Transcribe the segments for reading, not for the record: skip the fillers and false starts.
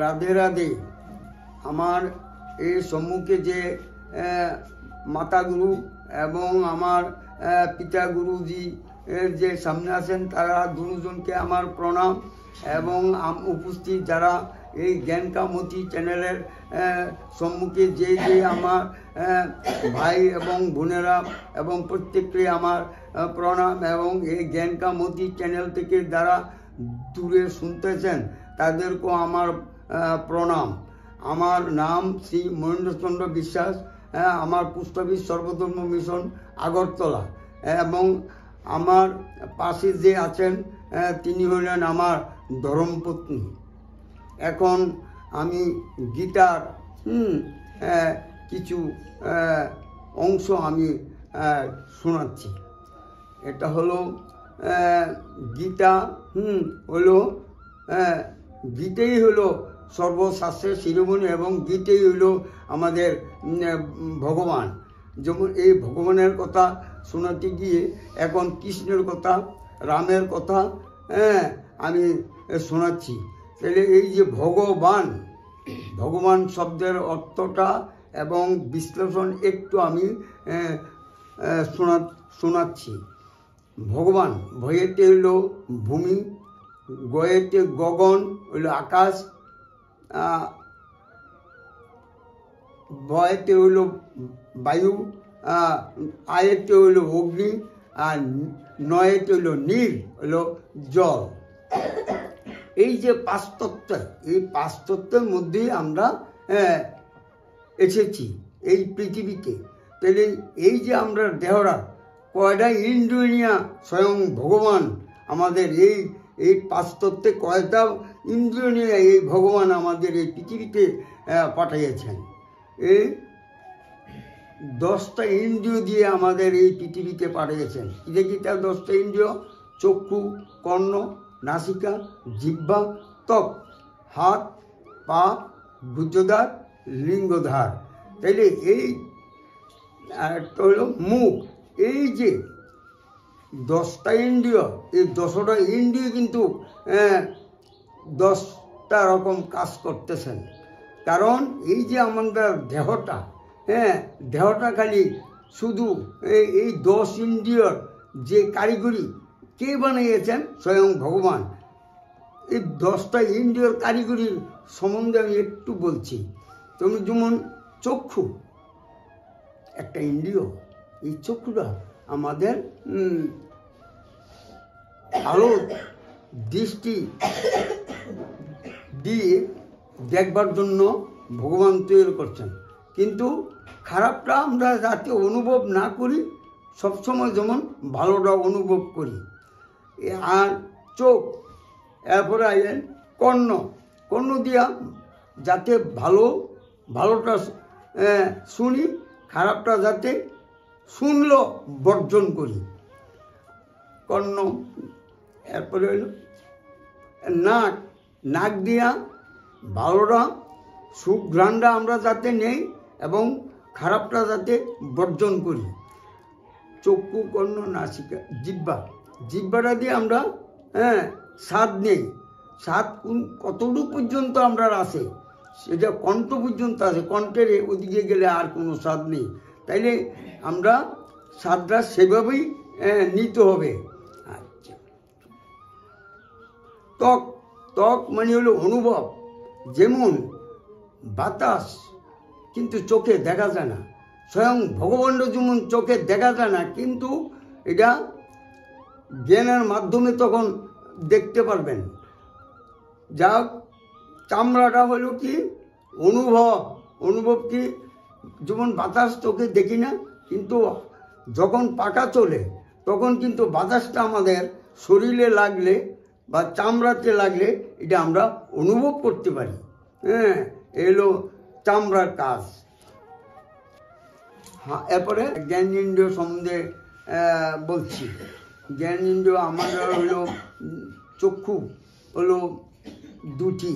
রাধে রাধে। আমার এই সম্মুখে যে মাতা গুরু এবং আমার পিতা গুরুজি যে সামনে আছেন তারা দুজনকে আমার প্রণাম এবং উপস্থিত যারা এই জ্ঞানকামতি চ্যানেলের সম্মুখে যে যে আমার ভাই এবং বোনেরা এবং প্রত্যেককে আমার প্রণাম এবং এই জ্ঞানকামতি চ্যানেল থেকে যারা দূরে শুনতেছেন তাদেরকেও আমার প্রণাম। আমার নাম শ্রী মহেন্দ্রচন্দ্র বিশ্বাস। আমার পোস্ট অফিস সর্বধর্ম মিশন আগরতলা এবং আমার পাশে যে আছেন তিনি হলেন আমার ধর্মপত্নী। এখন আমি গীতার কিছু অংশ আমি শোনাচ্ছি। এটা হলো গীতা হলো গীতেই হলো সর্বশাস্ত্রের শিরোমণি এবং গীতেই হলো আমাদের ভগবান। যেমন এই ভগবানের কথা শোনাতে গিয়ে এখন কৃষ্ণের কথা, রামের কথা আমি শোনাচ্ছি। তাহলে এই যে ভগবান শব্দের অর্থটা এবং বিশ্লেষণ একটু আমি শোনাচ্ছি। ভগবান ভয়েতে হইল ভূমি, গয়েতে গগন হইল আকাশ, বয়েতে হইল বায়ু, আয়েতে হইল অগ্নি, আর নয়েতে হইল নীল হইল জল। এই যে পাঁচতত্ত্ব, এই পাঁচতত্ত্বের মধ্যেই আমরা এসেছি এই পৃথিবীতে। তাহলে এই যে আমরা দেহরা কয়টা ইন্দ্রিয় নিয়ে স্বয়ং ভগবান আমাদের এই পাঁচতত্ত্বে কয়টা ইন্দ্রিয় নিয়ে এই ভগবান আমাদের এই পৃথিবীতে পাঠিয়েছেন। এই 10টা ইন্দ্রিয় দিয়ে আমাদের এই পৃথিবীতে পাঠিয়েছেন। দেখি তার 10টা ইন্দ্রিয়: চক্ষু, কর্ণ, নাসিকা, জিহ্বা, ত্বক, হাত, পা, গুহ্যদ্বার, লিঙ্গদ্বার। তাইলে এই একটা হলো মুখ। এই যে 10টা ইন্দ্রিয়, এই 10টা ইন্দ্রিয় কিন্তু 10টা রকম কাজ করতেছেন। কারণ এই যে আমাদের দেহটা, দেহটা খালি শুধু এই 10 ইন্দ্রিয়র যে কারিগরি কে বানিয়েছেন? স্বয়ং ভগবান। এই 10টা ইন্দ্রিয়র কারিগরির সম্বন্ধে আমি একটু বলছি। তুমি যেমন চক্ষু একটা ইন্দ্রিয়, এই চক্ষুটা আমাদের আলো দৃষ্টি দিয়ে দেখবার জন্য ভগবান তৈরি করছেন। কিন্তু খারাপটা আমরা যাতে অনুভব না করি, সবসময় যেমন ভালোটা অনুভব করি। আর চোখ, এরপরে আইলেন কর্ণ দিয়া যাতে ভালোটা শুনি, খারাপটা যাতে শুনলো বর্জন করি। কর্ণ। এরপরে হইল নাক দিয়া ভালোটা সুঘ্রাণটা আমরা যাতে নেই এবং খারাপটা যাতে বর্জন করি। চক্ষু, কর্ণ, নাসিকা, জিহ্বাটা দিয়ে আমরা স্বাদ নেই। স্বাদ কতটুকু পর্যন্ত আমরা আছে, সেটা কণ্ঠ পর্যন্ত আছে। কণ্ঠের ওদিকে গেলে আর কোনো স্বাদ নেই। তাইলে আমরা স্বাদটা সেভাবেই নিতে হবে। আচ্ছা, ত্বক মানে হলো অনুভব। যেমন বাতাস কিন্তু চোখে দেখা যায় না, স্বয়ং ভগবানও যেমন চোখে দেখা যায় না, কিন্তু এটা জ্ঞানের মাধ্যমে তখন দেখতে পারবেন। যা চামড়াটা হলো কি অনুভব কি? যেমন বাতাস চোখে দেখি না, কিন্তু যখন পাকা চলে তখন কিন্তু বাতাসটা আমাদের শরীরে লাগলে বা চামড়াতে লাগলে এটা আমরা অনুভব করতে পারি। এলো চামড়ার কাজ। এরপরে জ্ঞানেন্দ্রিয় সম্বন্ধে বলছি। জ্ঞানেন্দ্রিয় আমাদের হলো চক্ষু হলো 2টি,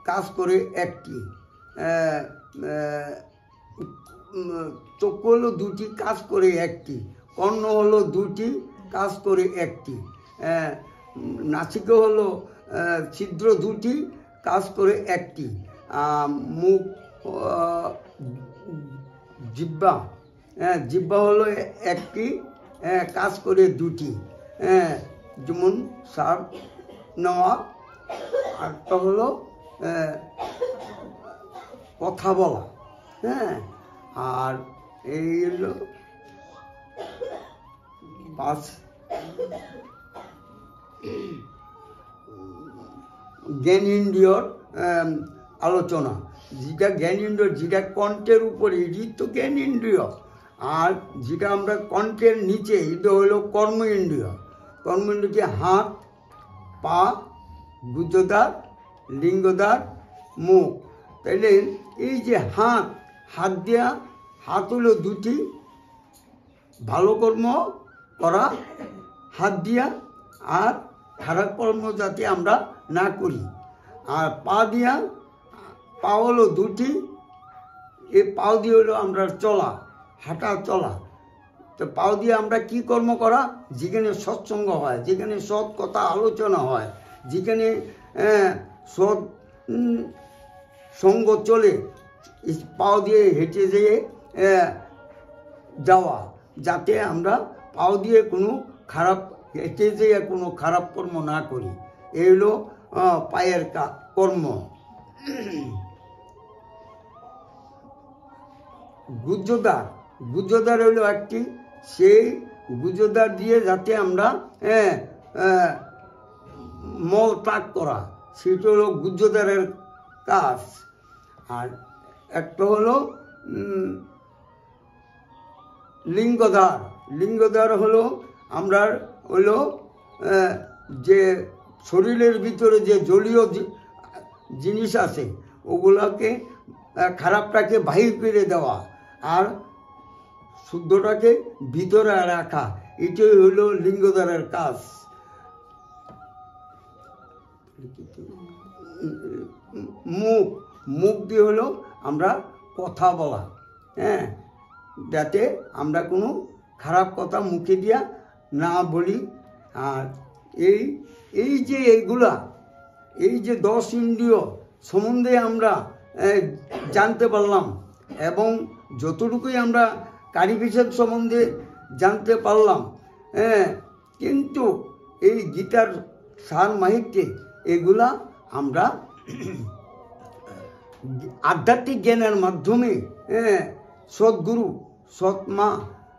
কাজ করে 1টি। চক্ষু হলো 2টি, কাজ করে 1টি। কর্ণ হলো 2টি, কাজ করে 1টি। নাসিকা হলো ছিদ্র 2টি, কাজ করে একটি, মুখ, জিহ্বা, জিহ্বা হলো একটি, কাজ করে দুটি, যেমন শ্বাস নেওয়া, একটা হলো কথা বলা। আর এই হলো 5 জ্ঞানেন্দ্রিয়র আলোচনা। যেটা জ্ঞানেন্দ্রিয়, যেটা কণ্ঠের উপরে, এটি তো জ্ঞানেন্দ্রিয়। আর যেটা আমরা কণ্ঠের নিচে, এটা হলো কর্মেন্দ্রিয়। কর্মেন্দ্রিয় হাত, পা, গুহ্যদ্বার, লিঙ্গদ্বার, মুখ। তাহলে এই যে হাত দিয়া, হাত হলো দুটি, ভালো কর্ম করা হাত দিয়া, আর খারাপ কর্ম যাতে আমরা না করি। আর পা দিয়া, পা হলো দুটি, এই পাও দিয়ে হলো আমরা চলা, হাঁটা চলা। তো পাও দিয়ে আমরা কি কর্ম করা? যেখানে সৎসঙ্গ হয়, যেখানে সৎ কথা আলোচনা হয়, যেখানে সৎ সঙ্গ চলে, পাও দিয়ে হেঁটে যেয়ে যাওয়া, যাতে আমরা পাও দিয়ে কোনো খারাপ, হেঁটে যেয়ে কোনো খারাপ কর্ম না করি। এই হলো পায়ের কর্ম। গুহ্যদ্বার, গুহ্যদ্বার হলো একটি, সেই গুহ্যদ্বার দিয়ে যাতে আমরা মল ত্যাগ করা, সেটা হলো গুহ্যদ্বারের কাজ। আর একটা হলো লিঙ্গদ্বার। লিঙ্গদ্বার হলো আমরা হলো যে শরীরের ভিতরে যে জলীয় জিনিস আছে, ওগুলোকে, খারাপটাকে বাহির করে দেওয়া আর শুদ্ধটাকে ভিতরে রাখা, এটাই হলো লিঙ্গদ্বারের কাজ। মুখ দিয়ে হলো আমরা কথা বলা, যাতে আমরা কোনো খারাপ কথা মুখে দিয়া না বলি। আর এই যে এইগুলা, এই যে 10 ইন্দ্রিয় সম্বন্ধে আমরা জানতে পারলাম, এবং যতটুকুই আমরা কারিবিষদ সম্বন্ধে জানতে পারলাম, কিন্তু এই গীতার সার মাহিত্যে এগুলা আমরা আধ্যাত্মিক জ্ঞানের মাধ্যমে, সদ্গুরু সৎমা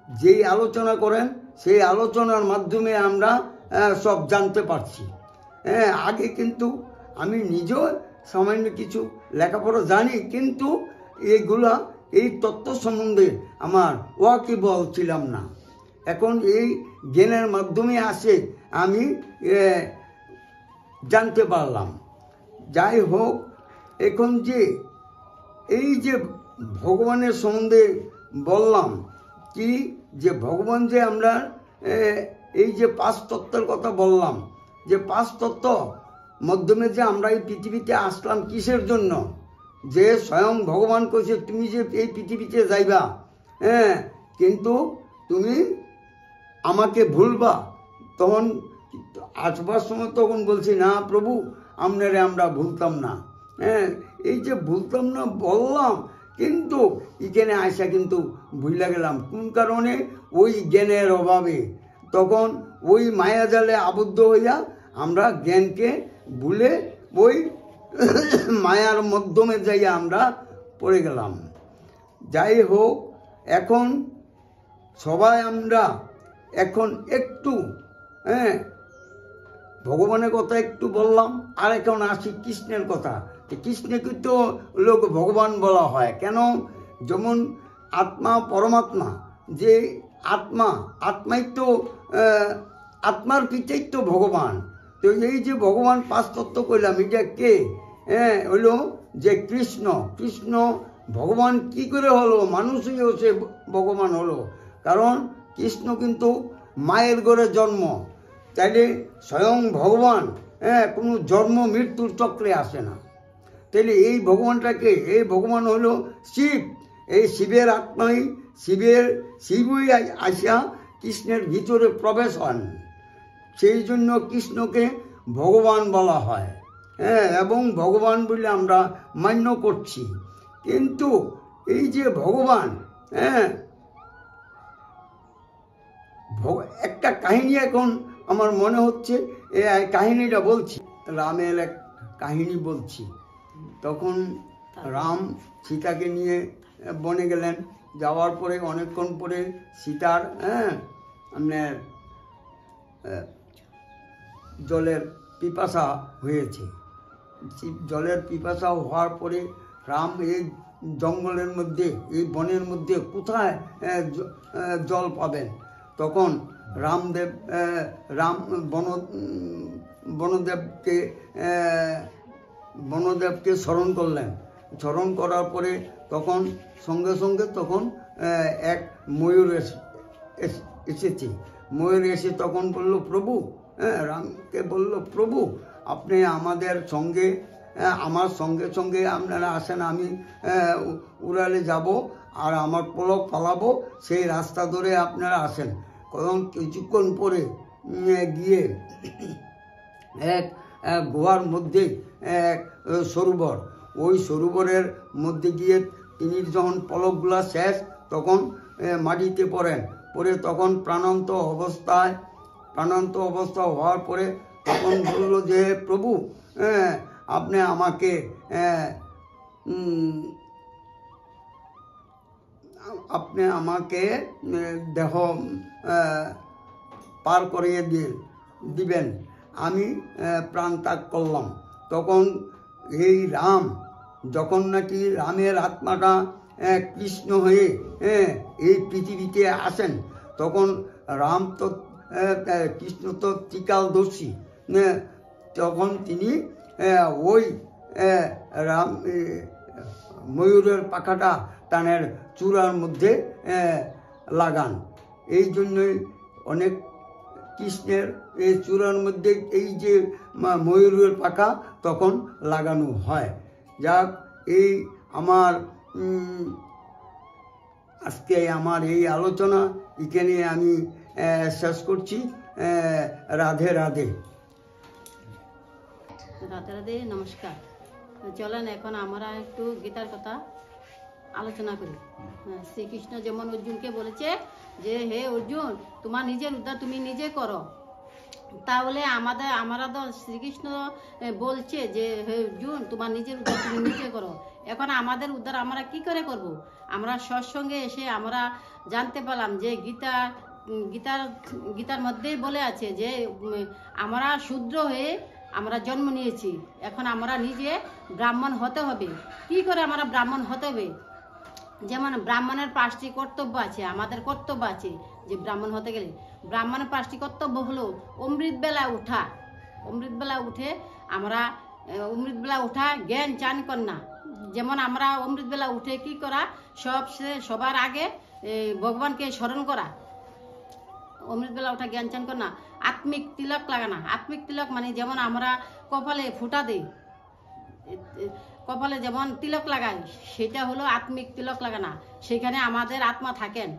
যেই আলোচনা করেন, সেই আলোচনার মাধ্যমে আমরা সব জানতে পারছি। আগে কিন্তু আমি নিজেও সামান্য কিছু লেখাপড়া জানি, কিন্তু এইগুলা, এই তত্ত্ব সম্বন্ধে আমার ওয়াকিবহাল ছিলাম না। এখন এই জ্ঞানের মাধ্যমে আসে আমি জানতে পারলাম। যাই হোক, এখন যে এই যে ভগবানের সম্বন্ধে বললাম, কি যে ভগবান যে আমরা এই যে 5 তত্ত্বের কথা বললাম, যে 5 তত্ত্ব মাধ্যমে যে আমরা এই পৃথিবীতে আসলাম কিসের জন্য? যে স্বয়ং ভগবান কইছে তুমি যে এই পৃথিবীতে যাইবা, কিন্তু তুমি আমাকে ভুলবা। তখন আসবার সময় তখন বলছি, না প্রভু, আপনারে আমরা ভুলতাম না। এই যে ভুলতাম না বললাম, কিন্তু এখানে আসা কিন্তু ভুলে গেলাম। কোন কারণে? ওই জ্ঞানের অভাবে। তখন ওই মায়াজালে আবদ্ধ হইয়া আমরা জ্ঞানকে ভুলে ওই মায়ার মাধ্যমে যাইয়া আমরা পড়ে গেলাম। যাই হোক, এখন সবাই আমরা এখন একটু ভগবানের কথা একটু বললাম, আর এখন আসি কৃষ্ণের কথা। কৃষ্ণকে তো লোক ভগবান বলা হয় কেন? যেমন আত্মা, পরমাত্মা, যে আত্মাই তো, আত্মার পিতাই তো ভগবান। তো এই যে ভগবান 5 তত্ত্ব কইলাম, এটা কে? হলো যে কৃষ্ণ। কৃষ্ণ ভগবান কি করে হলো? মানুষই সে ভগবান হলো, কারণ কৃষ্ণ কিন্তু মায়ের ঘরে জন্ম। তাইলে স্বয়ং ভগবান কোনো জন্ম মৃত্যুর চক্রে আসে না। তাইলে এই ভগবানটাকে, এই ভগবান হলো শিব। এই শিবের আত্মাই, শিবই আসিয়া কৃষ্ণের ভিতরে প্রবেশ হন। সেই জন্য কৃষ্ণকে ভগবান বলা হয়। হ্যাঁ, এবং ভগবান বলে আমরা মান্য করছি। কিন্তু এই যে ভগবান, হ্যাঁ, একটা কাহিনী এখন আমার মনে হচ্ছে, এই কাহিনীটা বলছি, রামের এক কাহিনী বলছি। তখন রাম সীতাকে নিয়ে বনে গেলেন। যাওয়ার পরে অনেকক্ষণ পরে সীতার আপনার জলের পিপাসা হয়েছে। জলের পিপাসা হওয়ার পরে রাম এই জঙ্গলের মধ্যে, এই বনের মধ্যে কোথায় জল পাবেন? তখন রাম বনদেবকে স্মরণ করলেন। স্মরণ করার পরে তখন সঙ্গে সঙ্গে তখন এক ময়ূর এসেছে। ময়ূর এসে তখন বলল, প্রভু, রামকে বলল, প্রভু আপনি আমাদের সঙ্গে, আমার সঙ্গে সঙ্গে আপনারা আসেন, আমি উড়ালে যাব আর আমার পলক পালাবো, সেই রাস্তা ধরে আপনারা আসেন। কারণ কিছুক্ষণ পরে গিয়ে এক গুহার মধ্যে এক সরোবর, ওই সরোবরের মধ্যে গিয়ে তিনি যখন পলকগুলা শেষ, তখন মাটিতে পড়েন। পরে তখন প্রাণান্ত অবস্থা হওয়ার পরে তখন বলল যে, প্রভু আপনি আমাকে দেহ পার করিয়ে দিবেন, আমি প্রাণ ত্যাগ করলাম। তখন এই রাম, যখন নাকি রামের আত্মাটা কৃষ্ণ হয়ে এই পৃথিবীতে আসেন, তখন রাম তো কৃষ্ণ তো ত্রিকালদর্শী, তখন তিনি ওই রাম ময়ূরের পাখাটা তানের চূড়ার মধ্যে লাগান। এই জন্যই অনেক কৃষ্ণের এই চূড়ার মধ্যে এই যে ময়ূরের পাখা তখন লাগানো হয়। যাক, এই আমার আজকে আমার এই আলোচনা এখানে আমি শেষ করছি। রাধে রাধে। রাধে রাধে, নমস্কার। চলেন এখন আমরা একটু গীতার কথা আলোচনা করি। শ্রীকৃষ্ণ যেমন অর্জুনকে বলেছে যে, হে অর্জুন, তোমার নিজের উদ্ধার তুমি নিজে করো। তাহলে আমরা তো শ্রীকৃষ্ণ বলছে যে, হে অর্জুন, তোমার নিজের উদ্ধার তুমি নিজে করো। এখন আমাদের উদ্ধার আমরা কি করে করব? আমরা সৎসঙ্গে এসে আমরা জানতে পারলাম যে গীতার মধ্যেই বলে আছে যে আমরা শূদ্র হয়ে আমরা জন্ম নিয়েছি, এখন আমরা নিজে ব্রাহ্মণ হতে হবে। কি করে আমরা ব্রাহ্মণ হতে হবে? যেমন ব্রাহ্মণের 5টি কর্তব্য আছে, আমাদের কর্তব্য আছে যে ব্রাহ্মণ হতে গেলে ব্রাহ্মণের 5টি কর্তব্য হলো অমৃতবেলা উঠা, অমৃতবেলা উঠে আমরা অমৃতবেলা উঠা, জ্ঞান চান কন্যা। যেমন আমরা অমৃতবেলা উঠে কি করা? সবার আগে ভগবানকে স্মরণ করা, অমৃতবেলা উঠা, জ্ঞান চান কন্যা। আত্মিক তিলক লাগানা, আত্মিক তিলক মানে যেমন আমরা কপালে ফুটা দিই, কপালে যেমন তিলক লাগাই, সেটা হলো আত্মিক তিলক লাগানা। সেখানে আমাদের আত্মা থাকেন,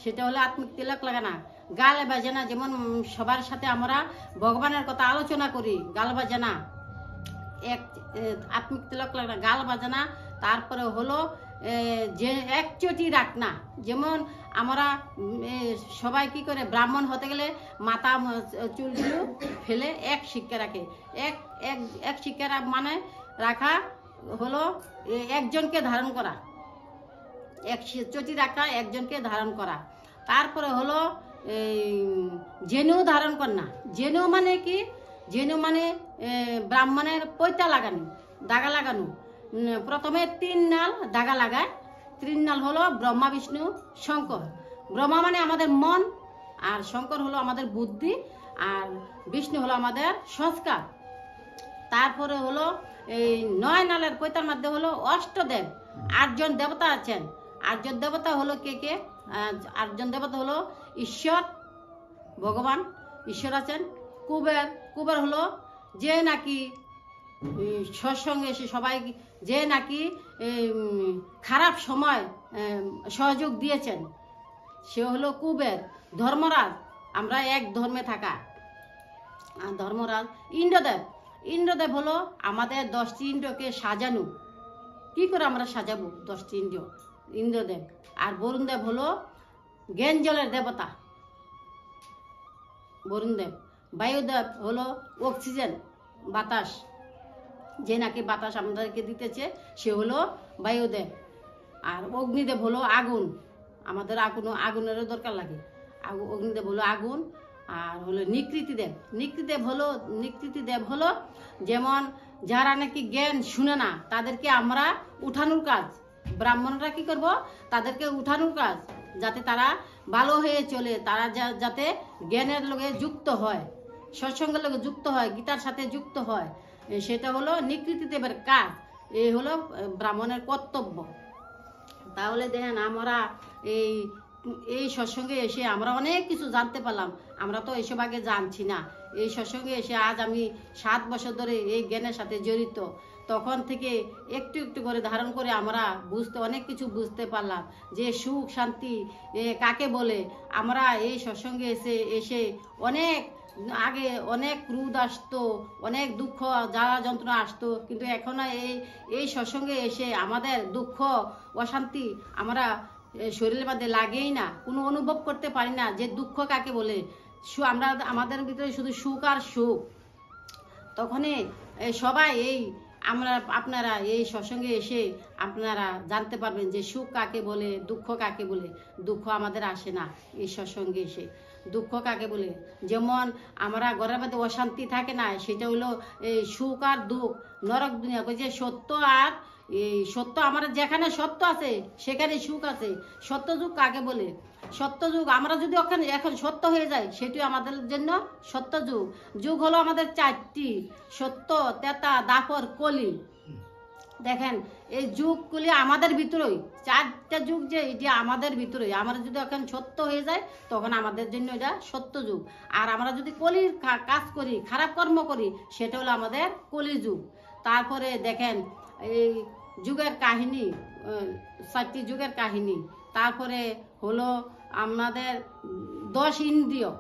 সেটা হলো আত্মিক তিলক লাগানা। গাল বাজানা, যেমন সবার সাথে আমরা ভগবানের কথা আলোচনা করি, গাল বাজানা এক আত্মিক তিলক লাগানা, গাল বাজানা। তারপরে হলো যে একচটি রাখনা, যেমন আমরা সবাই কি করে ব্রাহ্মণ হতে গেলে মাথা চুলগুলো ফেলে এক শিক্ষা রাখে। এক শিক্ষা মানে রাখা হলো একজনকে ধারণ করা, এক চটি রাখা, একজনকে ধারণ করা। তারপরে হলো জেনু ধারণ করা। জেনু মানে কি? জেনু মানে ব্রাহ্মণের পৈতা লাগানো, দাগা লাগানো। প্রথমে 3 নাল দাগা লাগায়। 3 নাল হলো ব্রহ্মা, বিষ্ণু, শঙ্কর। ব্রহ্মা মানে আমাদের মন, আর শঙ্কর হলো আমাদের বুদ্ধি, আর বিষ্ণু হলো আমাদের সংস্কার। তারপরে হলো এই 9 নালের পৈতার মধ্যে হলো অষ্টদেব, 8 জন দেবতা আছেন। 8 জন দেবতা হলো কে? 8 জন দেবতা হলো ঈশ্বর, ভগবান ঈশ্বর আছেন। কুবের হলো যে নাকি সৎসঙ্গে এসে সবাই যে নাকি খারাপ সময় সহযোগ দিয়েছেন, সে হলো কুবের। ধর্মরাজ, আমরা এক ধর্মে থাকা ধর্মরাজ। ইন্দ্রদেব হলো আমাদের 10টি ইন্দ্রকে সাজানো। কি করে আমরা সাজাবো 10টি ইন্দ্রদেব। আর বরুণদেব হলো জ্ঞান জলের দেবতা বরুণদেব। বায়ুদেব হলো অক্সিজেন বাতাস, যে নাকি বাতাস আমাদেরকে দিতেছে সে হলো বায়ুদেব। আর অগ্নিদেব হলো আগুন, আমাদের আগুনেরও দরকার লাগে। অগ্নিদেব হলো আগুন। আর হলো নিকৃতিদেব হলো যেমন যারা নাকি জ্ঞান শুনে না তাদেরকে আমরা উঠানোর কাজ, ব্রাহ্মণরা কি করব, তাদেরকে উঠানোর কাজ, যাতে তারা ভালো হয়ে চলে, তারা যাতে জ্ঞানের লগে যুক্ত হয়, সৎসঙ্গের লগে যুক্ত হয়, গীতার সাথে যুক্ত হয়, সেটা হলো নিকৃতিদেবের কাজ। এই হলো ব্রাহ্মণের কর্তব্য। তাহলে দেখেন আমরা এই সৎসঙ্গে এসে আমরা অনেক কিছু জানতে পারলাম। আমরা তো এসব আগে জানছি না। এই সৎসঙ্গে এসে আজ আমি 7 বছর ধরে এই জ্ঞানের সাথে জড়িত। তখন থেকে একটু একটু করে ধারণ করে আমরা অনেক কিছু বুঝতে পারলাম যে সুখ শান্তি কাকে বলে। আমরা এই সৎসঙ্গে এসে আগে অনেক ক্রোধ আসতো, অনেক দুঃখ জ্বালা যন্ত্রণা আসতো, কিন্তু এখন এই সৎসঙ্গে এসে আমাদের দুঃখ অশান্তি আমরা শরীরের মধ্যে লাগেই না, কোনো অনুভব করতে পারি না যে দুঃখ কাকে বলে। আমাদের ভিতরে শুধু সুখ আর সুখ। তখনই সবাই আপনারা এই সৎসঙ্গে এসে আপনারা জানতে পারবেন যে সুখ কাকে বলে, দুঃখ কাকে বলে। দুঃখ আমাদের আসে না এই সৎসঙ্গে এসে। দুঃখ কাকে বলে, যেমন আমরা ঘরের মধ্যে অশান্তি থাকে না, সেটা হলো এই সুখ আর দুঃখ, নরক দুনিয়া। যে সত্য আর সত্য, আমরা যেখানে সত্য আছে সেখানে সুখ আছে। সত্য যুগ কাকে বলে? সত্য যুগ আমরা যদি এখন সত্য হয়ে যায় সেটি আমাদের জন্য সত্য যুগ। যুগ হলো আমাদের 4টি, সত্য, তেতা, দাপর, কলি। দেখেন এই যুগগুলি আমাদের ভিতরেই, 4টা যুগ যে এটি আমাদের ভিতরেই। আমরা যদি এখন সত্য হয়ে যায় তখন আমাদের জন্য এটা সত্য যুগ। আর আমরা যদি কলির কাজ করি, খারাপ কর্ম করি, সেটা হলো আমাদের কলি যুগ। তারপরে দেখেন এই যুগের কাহিনী, 4টি যুগের কাহিনী। তারপরে হলো আমাদের 10 ইন্দ্রিয়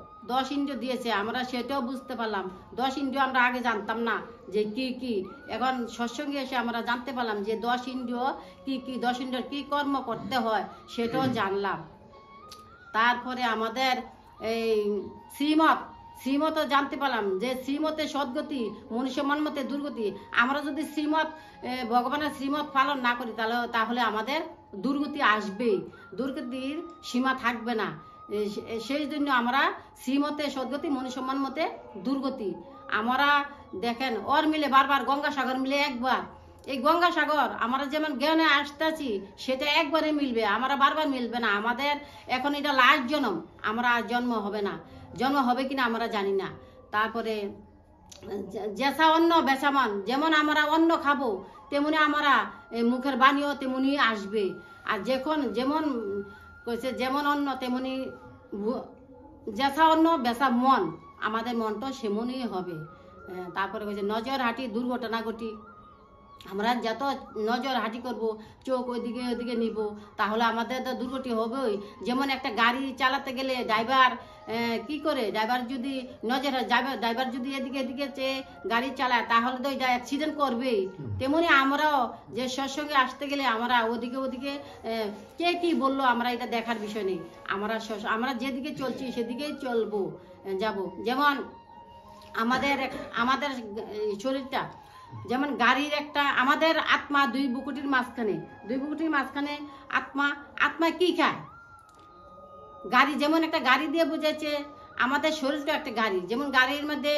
দিয়েছে, আমরা সেটাও বুঝতে পারলাম। 10 ইন্দ্রিয় আমরা আগে জানতাম না যে কি কি। এখন সৎসঙ্গে এসে আমরা জানতে পারলাম যে 10 ইন্দ্রিয় কি কি, 10 ইন্দ্রিয় কি কর্ম করতে হয় সেটাও জানলাম। তারপরে আমাদের এই শ্রীমতও জানতে পারলাম যে শ্রীমতে সদ্গতি, মনুষ্য মনমতে দুর্গতি। আমরা যদি ভগবানের শ্রীমত পালন না করি তাহলে আমাদের দুর্গতি আসবেই, দুর্গতির সীমা থাকবে না। সেই জন্য আমরা শ্রীমতে সদ্গতি, মনুষ্য মনমতে দুর্গতি। আমরা দেখেন ওর মিলে বারবার, গঙ্গাসাগর মিলে একবার। এই গঙ্গাসাগর আমরা যেমন জ্ঞানে আসতেছি সেটা একবারে মিলবে, আমরা বারবার মিলবে না। আমাদের এখন এটা লাস্ট জন্ম, আমরা জন্ম হবে না, জন্ম হবে কিনা আমরা জানি না। তারপরে যেসা অন্ন বেচামান, যেমন আমরা অন্ন খাবো তেমনি আমরা মুখের বাণীও তেমনি আসবে। আর যেমন কইছে যেমন অন্ন তেমনি যেসা অন্ন বেচা মন, আমাদের মনটা সেমনই হবে। তারপরে কইছে নজর হাঁটি দুর্ঘটনা ঘটি। আমরা যত নজর হাঁটি করব, চোখ ওইদিকে নিব, তাহলে আমাদের তো দুর্গতি হবেই। যেমন একটা গাড়ি চালাতে গেলে ড্রাইভার কি করে, ড্রাইভার যদি এদিকে চেয়ে গাড়ি চালায় তাহলে তো এটা অ্যাক্সিডেন্ট করবেই। তেমনি আমরাও যে সৎসঙ্গে আসতে গেলে আমরা ওদিকে কে কি বললো আমরা এটা দেখার বিষয় নেই। আমরা যেদিকে চলছি সেদিকেই যাব। যেমন আমাদের শরীরটা যেমন গাড়ির একটা, আমাদের আত্মা দুই বুকুটির মাঝখানে আত্মা কি খায়? গাড়ি, যেমন একটা গাড়ি দিয়ে বুঝেছে আমাদের শরীরটা একটা গাড়ি। যেমন গাড়ির মধ্যে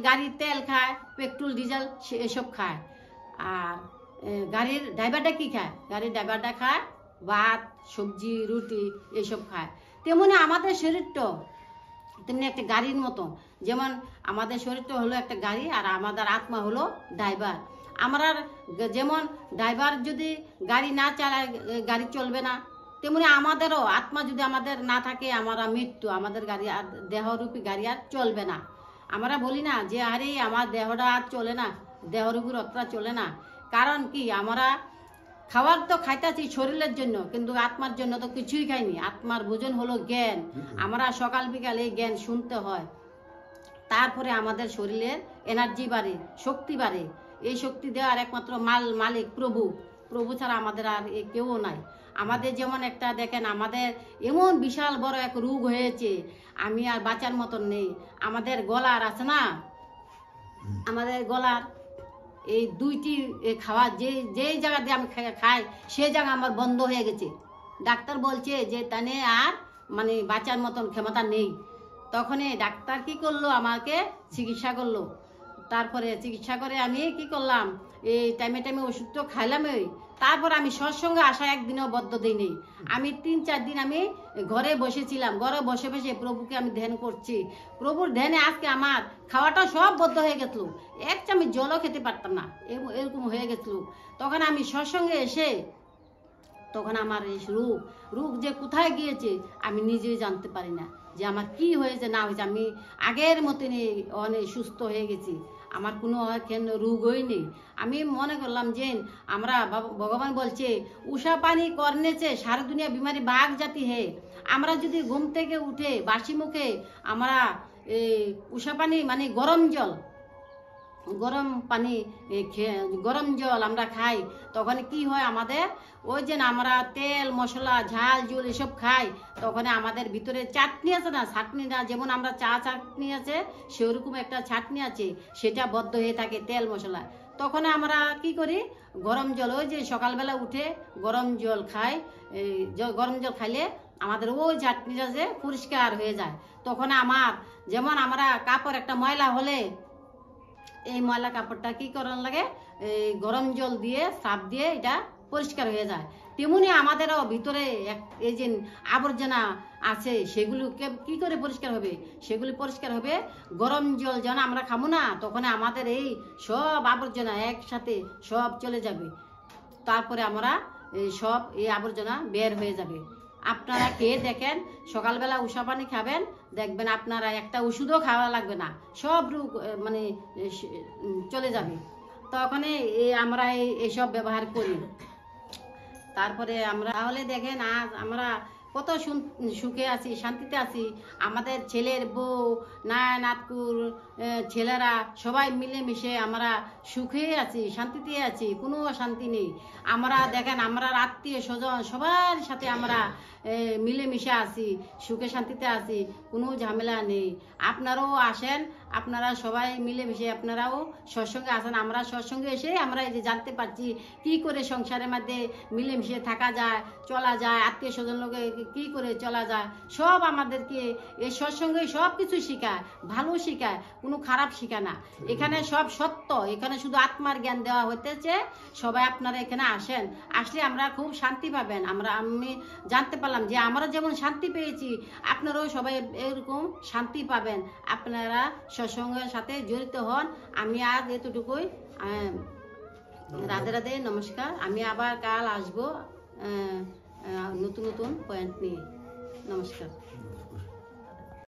গাড়ির তেল খায়, পেট্রোল ডিজেল এসব খায়। আর গাড়ির ড্রাইভারটা কি খায়? গাড়ির ড্রাইভারটা খায় ভাত, সবজি, রুটি এসব খায়। তেমনি আমাদের শরীরটা তেমনি একটা গাড়ির মতো। যেমন আমাদের শরীরটা হলো একটা গাড়ি আর আমাদের আত্মা হলো ড্রাইভার। আমরা যেমন ড্রাইভার যদি গাড়ি না চালায় গাড়ি চলবে না, তেমনি আমাদেরও আত্মা যদি আমাদের না থাকে আমরা মৃত্যু, আমাদের গাড়ি আর দেহরূপী গাড়ি আর চলবে না। আমরা বলি না যে আরে আমার দেহটা আর চলে না, দেহরূপী রথটা চলে না। কারণ কি, আমরা খাবার তো খাইতেছি শরীরের জন্য, কিন্তু আত্মার জন্য তো কিছুই খাইনি। আত্মার ভোজন হলো জ্ঞান। আমরা সকাল বিকাল এই জ্ঞান শুনতে হয়। তারপরে আমাদের শরীরের এনার্জি বাড়ে, শক্তি বাড়ে। এই শক্তি দেওয়ার একমাত্র মালিক প্রভু। প্রভু ছাড়া আমাদের আর কেউ নাই। আমাদের যেমন একটা দেখেন, আমাদের এমন বিশাল বড় এক রোগ হয়েছে, আমি আর বাঁচার মতন নেই। আমাদের গলার আছে না, আমাদের গলার এই দুইটি খাওয়া যে জায়গা দিয়ে আমি খাই সেই জায়গা আমার বন্ধ হয়ে গেছে। ডাক্তার বলছে যে তানে আর মানে বাঁচার মতন ক্ষমতা নেই। তখনই ডাক্তার কি করলো, আমাকে চিকিৎসা করলো। তারপরে চিকিৎসা করে আমি কি করলাম, এই টাইমে টাইমে ওষুধ তো খাইলাম। তারপর আমি সৎসঙ্গে আসা একদিনও বদ্ধ দিই নেই। আমি 3-4 দিন আমি ঘরে বসেছিলাম। ঘরে বসে বসে প্রভুকে আমি ধ্যান করছি। প্রভুর ধ্যানে আজকে আমার খাওয়াটা সব বদ্ধ হয়ে গেছিল। এক চামচ জলও খেতে পারতাম না, এরকম হয়ে গেছিল। তখন আমি সৎসঙ্গে এসে তখন আমার এই রোগ যে কোথায় গিয়েছে আমি নিজেই জানতে পারি না, যে আমার কি হয়েছে না হয়েছে। আমি আগের মতনই অনেক সুস্থ হয়ে গেছি, আমার কোনো রোগই নেই। আমি মনে করলাম যে আমরা ভগবান বলছে উষা পানি করনেছে সারা দুনিয়া বিমারি বাঘ জাতি হে। আমরা যদি ঘুম থেকে উঠে বাসি মুখে আমরা উষা পানি মানে গরম জল আমরা খাই, তখন কি হয় আমাদের, ওই যে আমরা তেল মশলা ঝাল ঝুল এসব খাই, তখন আমাদের ভিতরে চাটনি আছে না, ছাটনি না, যেমন আমরা চা চাটনি আছে সেরকম একটা ছাটনি আছে, সেটা বদ্ধ হয়ে থাকে তেল মশলা। তখন আমরা কি করি, গরম জল, ওই যে সকালবেলা উঠে গরম জল খাই। গরম জল খাইলে আমাদের ওই চাটনিটা যে পরিষ্কার হয়ে যায়। তখন আমার যেমন আমরা কাপড় একটা ময়লা হলে এই ময়লা কাপড়টা কি করার লাগে, এই গরম জল দিয়ে সাপ দিয়ে এটা পরিষ্কার হয়ে যায়। তেমনি আমাদেরও ভিতরে এই যে আবর্জনা আছে সেগুলোকে কি করে পরিষ্কার হবে, সেগুলি পরিষ্কার হবে গরম জল যেন আমরা খাবো না, তখন আমাদের এই সব আবর্জনা একসাথে সব চলে যাবে। তারপরে আমরা সব এই আবর্জনা বের হয়ে যাবে। আপনারা খেয়ে দেখেন, সকালবেলা উষা পানি খাবেন, দেখবেন আপনারা একটা ওষুধও খাওয়া লাগবে না, সব রোগ মানে চলে যাবে। তখন আমরা এইসব ব্যবহার করি। তারপরে আমরা তাহলে দেখেন আজ আমরা কত সুখে আছি, শান্তিতে আছি। আমাদের ছেলের বউ নাতকুর ছেলেরা সবাই মিলেমিশে আমরা সুখে আছি, শান্তিতে আছি, কোনো অশান্তি নেই। আমরা দেখেন আমরা আত্মীয় স্বজন সবার সাথে আমরা মিলেমিশে আছি, সুখে শান্তিতে আছি, কোনো ঝামেলা নেই। আপনারাও আসেন, আপনারা সবাই মিলেমিশে আপনারাও সৎসঙ্গে আসেন। আমরা সৎসঙ্গে এসে আমরা এই যে জানতে পারছি কি করে সংসারের মধ্যে মিলেমিশে থাকা যায়, চলা যায়, আত্মীয় স্বজন লোকে কি করে চলা যায়, সব আমাদেরকে এই সৎসঙ্গে সব কিছু শেখায়, ভালো শেখায়, কোনো খারাপ শেখায় না। এখানে সব সত্য, এখানে শুধু আত্মার জ্ঞান দেওয়া হইতেছে। সবাই আপনারা এখানে আসেন, আসলে আমরা খুব শান্তি পাবেন। আমি জানতে পারলাম যে আমরা যেমন শান্তি পেয়েছি আপনারাও সবাই এরকম শান্তি পাবেন। আপনারা সৎসঙ্গের সাথে জড়িত হন। আমি আজ এতটুকুই। রাধে রাধে, নমস্কার। আমি আবার কাল আসবো নতুন নতুন পয়েন্ট নিয়ে। নমস্কার।